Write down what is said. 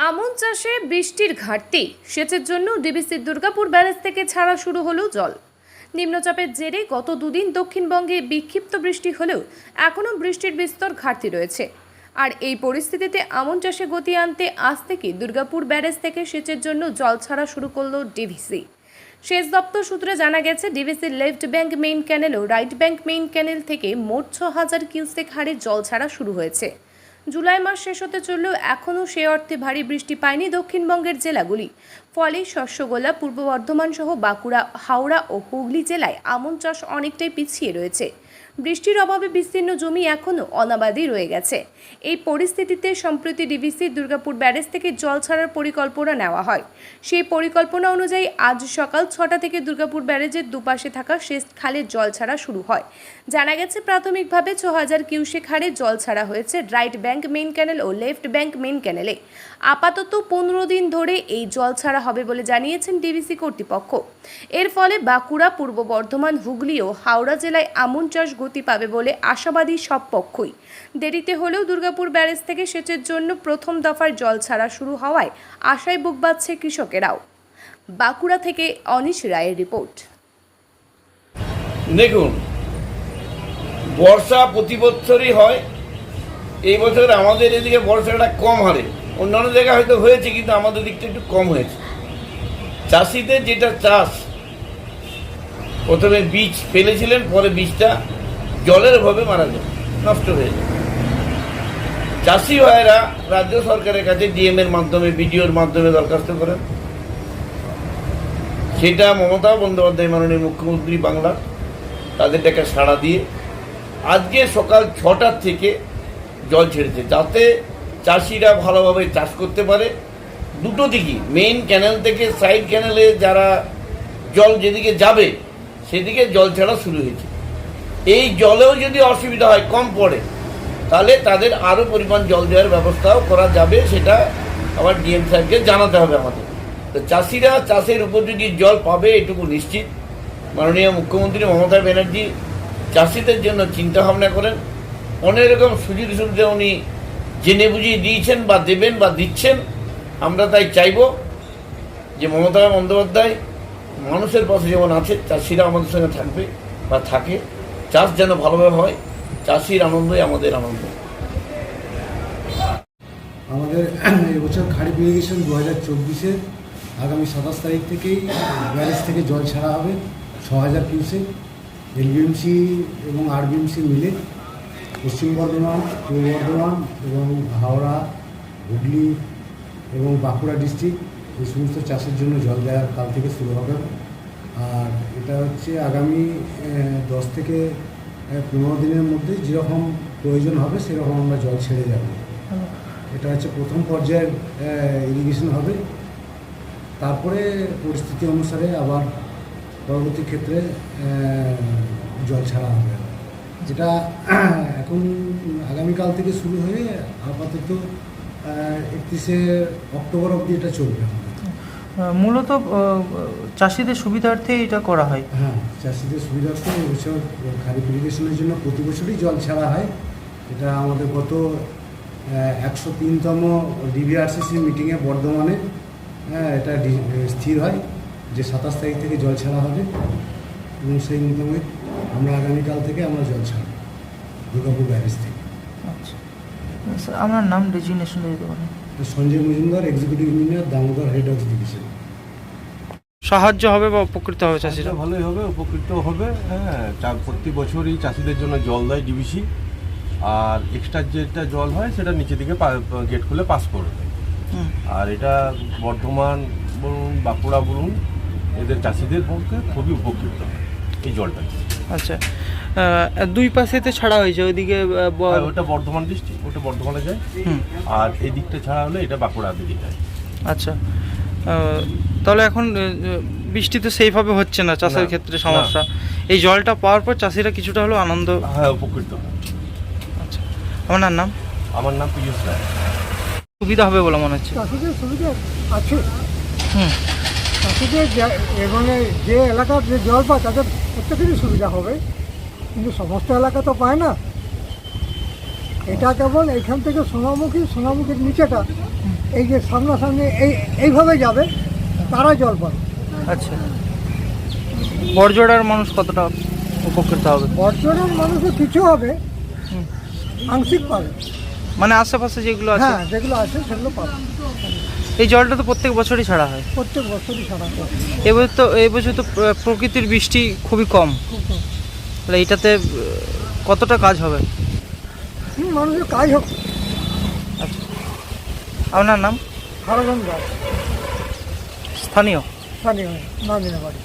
আমন চাষে বৃষ্টির ঘাটতি, সেচের জন্য ডিভিসির দুর্গাপুর ব্যারেজ থেকে ছাড়া শুরু হলো জল। নিম্নচাপের জেরে গত দুদিন দক্ষিণবঙ্গে বিক্ষিপ্ত বৃষ্টি হলেও এখনও বৃষ্টির বিস্তর ঘাটতি রয়েছে। আর এই পরিস্থিতিতে আমন চাষে গতি আনতে আজ থেকে দুর্গাপুর ব্যারেজ থেকে সেচের জন্য জল ছাড়া শুরু করলো ডিভিসি। সেচ দপ্তর সূত্রে জানা গেছে, ডিভিসির লেফট ব্যাংক মেইন ক্যানেল ও রাইট ব্যাংক মেইন ক্যানেল থেকে মোট ৬,০০০ কিউসেক হারে জল ছাড়া শুরু হয়েছে। জুলাই মাস শেষ হতে চললেও এখনও সে অর্থে ভারী বৃষ্টি পায়নি দক্ষিণবঙ্গের জেলাগুলি। ফলে শস্যগোলা, পূর্ব বর্ধমান সহ বাঁকুড়া, হাওড়া ও হুগলি জেলায় আমন চাষ অনেকটাই পিছিয়ে রয়েছে। বৃষ্টির অভাবে বিস্তীর্ণ জমি এখনও অনাবাদি রয়ে গেছে। এই পরিস্থিতিতে সম্প্রতি ডিভিসির দুর্গাপুর ব্যারেজ থেকে জল ছাড়ার পরিকল্পনা নেওয়া হয়। সেই পরিকল্পনা অনুযায়ী আজ সকাল ৬টা থেকে দুর্গাপুর ব্যারেজের দুপাশে থাকা শেষ খালে জল ছাড়া শুরু হয়। জানা গেছে, প্রাথমিকভাবে ৬,০০০ কিউসেক হারে জল ছাড়া হয়েছে রাইট ব্যাংক মেইন ক্যানেল ও লেফট ব্যাংক মেইন ক্যানেলে। আপাতত ১৫ দিন ধরে এই জল ছাড়া হবে বলে জানিয়েছেন ডিভিসি কর্তৃপক্ষ। এর ফলে বাঁকুড়া, পূর্ব বর্ধমান, হুগলি ও হাওড়া জেলায় আমন চাষ গতি পাবে বলে আশাবাদী সব পক্ষই। দেরিতে হলেও দুর্গাপুর ব্যারেজ থেকে সেচের জন্য প্রথম দফার জল ছাড়া শুরু হওয়ায় আশায় বুক বাঁধছে কৃষকেরাও। বাঁকুড়া থেকে অনিশ রায়ের রিপোর্ট। দেখুন, বর্ষা প্রতি বছরই হয়। এই বছর আমাদের এদিকে বর্ষাটা কম হারে, অন্যান্য জায়গায় হয়তো হয়েছে, কিন্তু আমাদের দিকটা একটু কম হয়েছে। চাষিদের যেটা চাষ, প্রথমে বীজ ফেলেছিলেন, পরে বীজটা জলের অভাবে মারা যায়, নষ্ট হয়ে যায়। চাষি ভাইয়েরা রাজ্য সরকারের কাছে ডিএম এর মাধ্যমে, বিডিওর মাধ্যমে দরখাস্ত করেন। সেটা মমতা বন্দ্যোপাধ্যায় মাননীয় মুখ্যমন্ত্রী বাংলার, তাদের টাকা সাড়া দিয়ে আজকে সকাল ৬টার থেকে জল ছেড়েছে, যাতে চাষিরা ভালোভাবে চাষ করতে পারে। দুটো দিকই, মেইন ক্যানেল থেকে সাইড ক্যানেলে যারা জল যেদিকে যাবে সেদিকে জল ছাড়া শুরু হয়েছে। এই জলেও যদি অসুবিধা হয়, কম পড়ে, তাহলে তাদের আরও পরিমাণ জল দেওয়ার ব্যবস্থাও করা যাবে। সেটা আবার ডিএম সাহেবকে জানাতে হবে আমাদের। তো চাষিরা চাষের উপযোগী জল পাবে এটুকু নিশ্চিত। মাননীয় মুখ্যমন্ত্রী মমতা ব্যানার্জি চাষিদের জন্য চিন্তা ভাবনা করেন। অনেক রকম সুযোগ সুবিধা উনি জেনে বুঝিয়ে দিয়েছেন বা দেবেন বা দিচ্ছেন। আমরা তাই চাইব যে মমতা বন্দ্যোপাধ্যায় মানুষের পাশে যেমন আছে, চাষিরা আমাদের সঙ্গে থাকবে বা থাকে। চাষ যেন ভালোভাবে হয়, চাষির আনন্দই আমাদের আনন্দ। আমাদের এবছর খারিফ ইরিগেশন 2024-এর আগামী 27 তারিখ থেকেই ব্যারেজ থেকে জল ছাড়া হবে ৬,০০০ কিউসেক। এলবিএমসি এবং আরবিএমসি মিলে পশ্চিম বর্ধমান, পূর্ব বর্ধমান এবং হাওড়া, হুগলি এবং বাঁকুড়া ডিস্ট্রিক্ট, এই সমস্ত চাষের জন্য জল দেওয়ার কাল থেকে শুরু হবে। আর এটা হচ্ছে আগামী 10 থেকে 15 দিনের মধ্যে যেরকম প্রয়োজন হবে সেরকম আমরা জল ছেড়ে যাব। এটা হচ্ছে প্রথম পর্যায়ের ইরিগেশন হবে। তারপরে পরিস্থিতি অনুসারে আবার পরবর্তী ক্ষেত্রে জল ছাড়া হবে, যেটা এখন আগামীকাল থেকে শুরু হয়ে আপাতত 31শে অক্টোবর অবধি এটা চলবে। মূলত চাষিদের সুবিধার্থে এটা করা হয়। হ্যাঁ, চাষিদের সুবিধার্থে এবছর খারিফ ইরিগেশনের জন্য প্রতি বছরই জল ছাড়া হয়। এটা আমাদের গত 103তম ডিভিআরসিসি মিটিংয়ে বর্ধমানে এটা স্থির হয় যে 27 তারিখ থেকে জল ছাড়া হবে, এবং সেই মোতাবেক আমরা আগামীকাল থেকে আমরা জল ছাড়ব দুর্গাপুর ব্যারেজ থেকে। আচ্ছা স্যার, আপনার নাম ডেজিগনেশন দিতে পারেন? Sanjay Majumdar, executive engineer, Damodar head of division. সাহায্য হবে বা উপকৃত হবে চাষিরা? ভালোই হবে, উপকৃত হবে। হ্যাঁ, প্রতি বছরই চাষিদের জন্য জল দেয় ডিভিসি, আর এক্সট্রা যেটা জল হয় সেটা নিচে দিকে গেট খুলে পাস করবে। আর এটা বর্ধমান বলুন, বাঁকুড়া বলুন, এদের চাষিদের পক্ষে খুবই উপকৃত হয় এই জলটা। আচ্ছা, দুই পাশেতে ছাড়া হয়েছে, ওইদিকে ওটা বর্ধমান ডিস্ট্রিক্ট, ওটা বর্ধমানে যায়, আর এই দিকটা ছাড়া হলে এটা বাঁকুড়ার দিকে যায়। আচ্ছা, তাহলে এখন বৃষ্টি তো সেইভাবে হচ্ছে না, চাষের ক্ষেত্রে সমস্যা। এই জলটা পাওয়ার পর চাষিরা কিছুটা হলেও আনন্দ, হ্যাঁ, উপকৃত হয়। আচ্ছা, আপনার নাম? আমার নাম পীযূষ রায়। সুবিধা হবে বলে মনে হচ্ছে? চাষিদের সুবিধা আছে। চাষিদের এবং যে এলাকার যে জল পায় তাদের প্রত্যেকেরই সুবিধা হবে, কিন্তু সমস্ত এলাকা তো পায় না। এটা কেবল এইখান থেকে সোনামুখীর নিচেটা এই যে সামনাসামনি এইভাবে যাবে তারা জল পাবে। আচ্ছা, বড়জোড়ার মানুষ কতটা উপকৃত হবে? বর্তমান মানুষের কিছু হবে, আংশিক পাবে। মানে আশেপাশে যেগুলো আছে, হ্যাঁ, যেগুলো আছে সেগুলো পাবে। এই জলটা তো প্রত্যেক বছরই ছাড়া হয়। প্রত্যেক বছরই ছাড়া হয়। এবছর তো প্রকৃতির বৃষ্টি খুবই কম, খুব কম। তাহলে এইটাতে কতটা কাজ হবে? মানুষের কাজ হোক। আচ্ছা, আপনার নাম? হারাগঞ্জ গাছ স্থানীয়? স্থানীয় নামিনা বাড়ি।